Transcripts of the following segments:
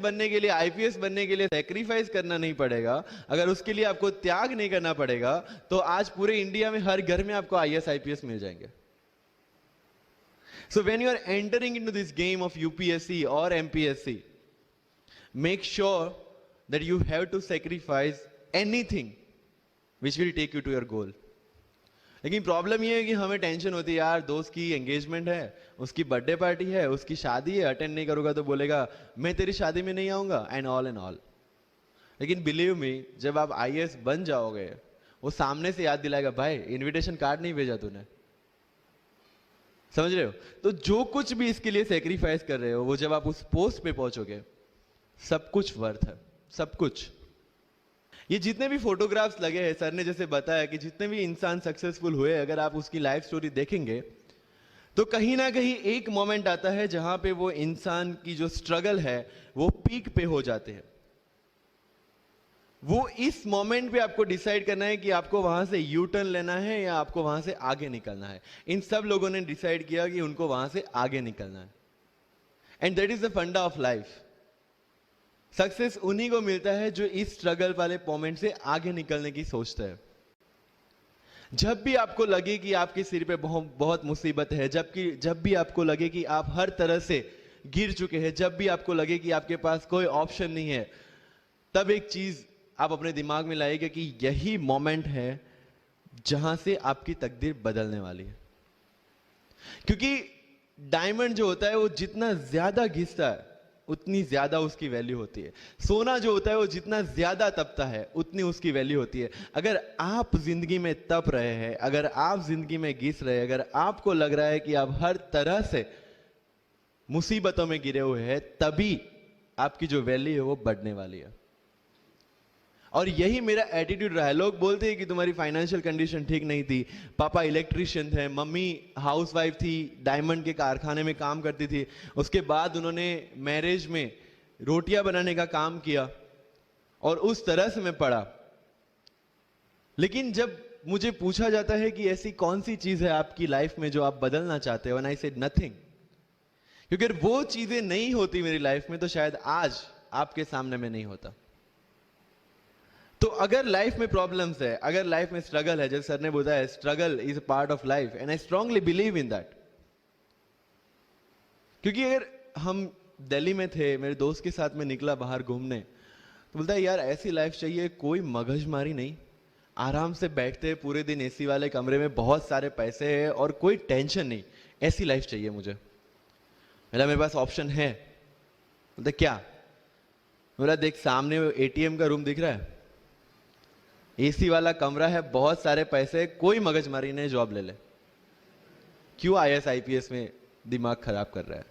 बनने के लिए, आईपीएस बनने के लिए सेक्रीफाइस करना नहीं पड़ेगा, अगर उसके लिए आपको त्याग नहीं करना पड़ेगा, तो आज पूरे इंडिया में हर घर में आपको आईएएस आईपीएस मिल जाएंगे. So when you are entering into this game of UPSC or MPSC, make sure that you have to sacrifice anything which will take you to your goal. लेकिन प्रॉब्लम ये है कि हमें टेंशन होती है, यार दोस्त की एंगेजमेंट है, उसकी बर्थडे पार्टी है, उसकी शादी है, अटेंड नहीं करूंगा तो बोलेगा मैं तेरी शादी में नहीं आऊंगा, एंड ऑल. लेकिन बिलीव मी, जब आप आईएएस बन जाओगे, वो सामने से याद दिलाएगा, भाई इनविटेशन कार्ड नहीं भेजा तूने. समझ रहे हो? तो जो कुछ भी इसके लिए सेक्रीफाइस कर रहे हो, वो जब आप उस पोस्ट पे पहुंचोगे, सब कुछ वर्थ है, सब कुछ. ये जितने भी फोटोग्राफ्स लगे हैं, सर ने जैसे बताया कि जितने भी इंसान सक्सेसफुल हुए, अगर आप उसकी लाइफ स्टोरी देखेंगे तो कहीं ना कहीं एक मोमेंट आता है जहां पे वो इंसान की जो स्ट्रगल है वो पीक पे हो जाते हैं. वो इस मोमेंट पे आपको डिसाइड करना है कि आपको वहां से यू टर्न लेना है या आपको वहां से आगे निकलना है. इन सब लोगों ने डिसाइड किया कि उनको वहां से आगे निकलना है. एंड दैट इज द फंडा ऑफ लाइफ. सक्सेस उन्हीं को मिलता है जो इस स्ट्रगल वाले मोमेंट से आगे निकलने की सोचता है. जब भी आपको लगे कि आपके सिर पे बहुत मुसीबत है, जब भी आपको लगे कि आप हर तरह से गिर चुके हैं, जब भी आपको लगे कि आपके पास कोई ऑप्शन नहीं है, तब एक चीज आप अपने दिमाग में लाइएगा कि यही मोमेंट है जहां से आपकी तकदीर बदलने वाली है. क्योंकि डायमंड जो होता है वो जितना ज्यादा घिसता है उतनी ज्यादा उसकी वैल्यू होती है. सोना जो होता है वो जितना ज्यादा तपता है उतनी उसकी वैल्यू होती है. अगर आप जिंदगी में तप रहे हैं, अगर आप जिंदगी में घिस रहे हैं, अगर आपको लग रहा है कि आप हर तरह से मुसीबतों में गिरे हुए हैं, तभी आपकी जो वैल्यू है वो बढ़ने वाली है. और यही मेरा एटीट्यूड रहा है. लोग बोलते हैं कि तुम्हारी फाइनेंशियल कंडीशन ठीक नहीं थी, पापा इलेक्ट्रिशियन थे, मम्मी हाउसवाइफ थी, डायमंड के कारखाने में काम करती थी, उसके बाद उन्होंने मैरिज में रोटियां बनाने का काम किया और उस तरह से मैं पढ़ा. लेकिन जब मुझे पूछा जाता है कि ऐसी कौन सी चीज है आपकी लाइफ में जो आप बदलना चाहते हो, एंड आई सेड नथिंग. क्योंकि अगर वो चीजें नहीं होती मेरी लाइफ में तो शायद आज आपके सामने में नहीं होता. तो अगर लाइफ में प्रॉब्लम्स है, अगर लाइफ में स्ट्रगल है, जैसे सर ने बोला है struggle is a part of life, and I strongly believe in that. क्योंकि अगर हम दिल्ली में थे, मेरे दोस्त के साथ में निकला बाहर घूमने, तो बोलता है यार ऐसी लाइफ चाहिए, कोई मगजमारी नहीं, आराम से बैठते पूरे दिन एसी वाले कमरे में, बहुत सारे पैसे हैं और कोई टेंशन नहीं, ऐसी लाइफ चाहिए मुझे. मेरे पास ऑप्शन है. बोलता क्या? बोला देख सामने एटीएम का रूम दिख रहा है, एसी वाला कमरा है, बहुत सारे पैसे, कोई मगजमारी नहीं, जॉब ले ले. क्यों आईएएस आईपीएस में दिमाग खराब कर रहा है?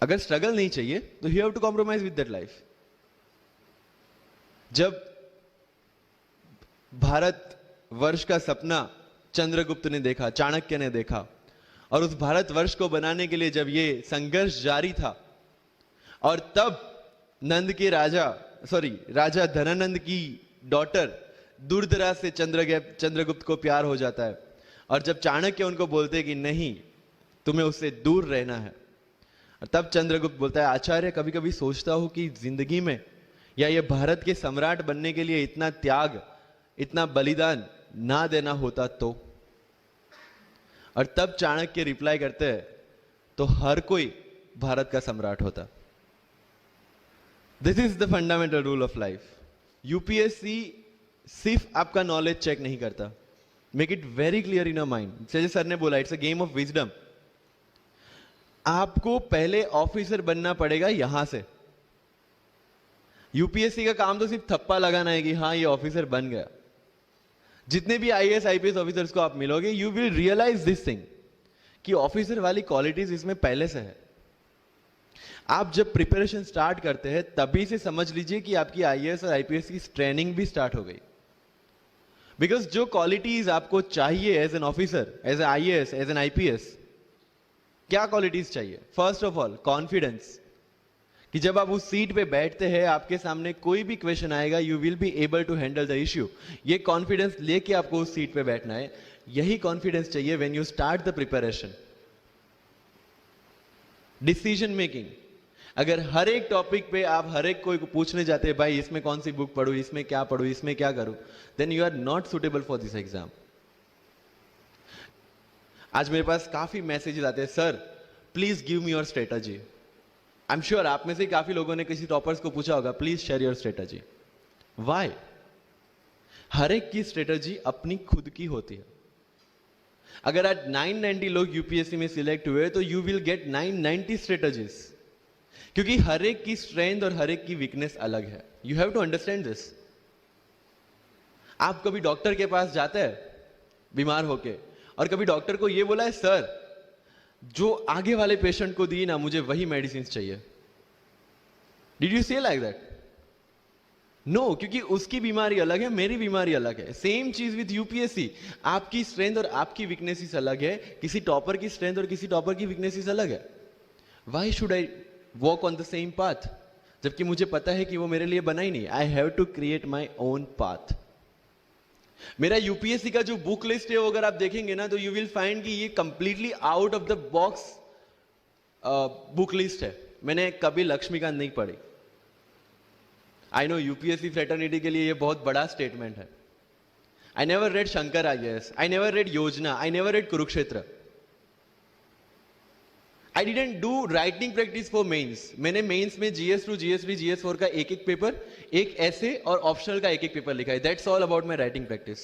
अगर स्ट्रगल नहीं चाहिए तो you have to compromise with that life. जब भारत वर्ष का सपना चंद्रगुप्त ने देखा, चाणक्य ने देखा, और उस भारत वर्ष को बनाने के लिए जब ये संघर्ष जारी था, और तब राजा धनानंद की डॉटर दूरदराज से चंद्रगुप्त को प्यार हो जाता है, और जब चाणक्य उनको बोलते हैं कि नहीं तुम्हें उससे दूर रहना है, और तब चंद्रगुप्त बोलता है आचार्य कभी कभी सोचता हूं कि जिंदगी में या ये भारत के सम्राट बनने के लिए इतना त्याग, इतना बलिदान ना देना होता तो. और तब चाणक्य रिप्लाई करते हैं तो हर कोई भारत का सम्राट होता. This is the fundamental rule of life. UPSC सिर्फ आपका नॉलेज चेक नहीं करता. Make it very clear in your mind. जैसे सर ने बोला it's a game of wisdom. आपको पहले ऑफिसर बनना पड़ेगा यहां से. यूपीएससी का काम तो सिर्फ थप्पा लगाना है कि हाँ ये ऑफिसर बन गया. जितने भी आईएएस आईपीएस ऑफिसर्स को आप मिलोगे, you will realise this thing कि ऑफिसर वाली क्वालिटीज इसमें पहले से है. आप जब प्रिपरेशन स्टार्ट करते हैं तभी से समझ लीजिए कि आपकी आईएएस और आईपीएस की ट्रेनिंग भी स्टार्ट हो गई. बिकॉज जो क्वालिटीज आपको चाहिए as an officer, as an IAS, as an IPS, क्या क्वालिटीज चाहिए? फर्स्ट ऑफ ऑल कॉन्फिडेंस, कि जब आप उस सीट पे बैठते हैं आपके सामने कोई भी क्वेश्चन आएगा, you will be able to handle the issue. ये कॉन्फिडेंस लेके आपको उस सीट पे बैठना है. यही कॉन्फिडेंस चाहिए when you start the preparation. Decision making, अगर हर एक टॉपिक पे आप हर एक कोई को पूछने जाते हैं भाई इसमें कौन सी बुक पढूं, इसमें क्या पढूं, इसमें क्या करूं, then you are not suitable for this exam. आज मेरे पास काफी मैसेजेस आते हैं, sir please give me your strategy. I am sure आप में से काफी लोगों ने किसी टॉपर्स को पूछा होगा, please share your strategy. Why? हर एक की स्ट्रेटजी अपनी खुद की होती है. अगर आज 990 लोग यूपीएससी में सिलेक्ट हुए तो यू विल गेट 990 स्ट्रेटजीज, क्योंकि हर एक की स्ट्रेंथ और हर एक की वीकनेस अलग है. You have to understand this. आप कभी डॉक्टर के पास जाते हैं बीमार होके, और कभी डॉक्टर को यह बोला है सर जो आगे वाले पेशेंट को दी ना मुझे वही मेडिसिन चाहिए. डिड यू से लाइक दैट? नो, क्योंकि उसकी बीमारी अलग है, मेरी बीमारी अलग है. सेम चीज विथ यूपीएससी. आपकी स्ट्रेंथ और आपकी वीकनेसेस अलग है, किसी टॉपर की स्ट्रेंथ और किसी टॉपर की वीकनेसेस अलग है. Why should I walk on the same path, जबकि मुझे पता है कि वो मेरे लिए बना ही नहीं. I have to create my own path. मेरा यूपीएससी का जो बुक लिस्ट है वो अगर आप देखेंगे ना तो यू विल फाइंड कि ये completely out of the box book list है. मैंने कभी लक्ष्मीकांत नहीं पढ़ी. आई नो यूपीएससी फ्रेटर्निटी के लिए ये बहुत बड़ा स्टेटमेंट है. I never read Shankar IAS, I never read Yojana, I never read Kurukshetra. I didn't do writing practice for mains. मैंने मेंस में GS2, GS3, GS4 का एक एक पेपर, एक ऐसे और ऑप्शनल का एक एक पेपर लिखा है. That's all about my writing practice.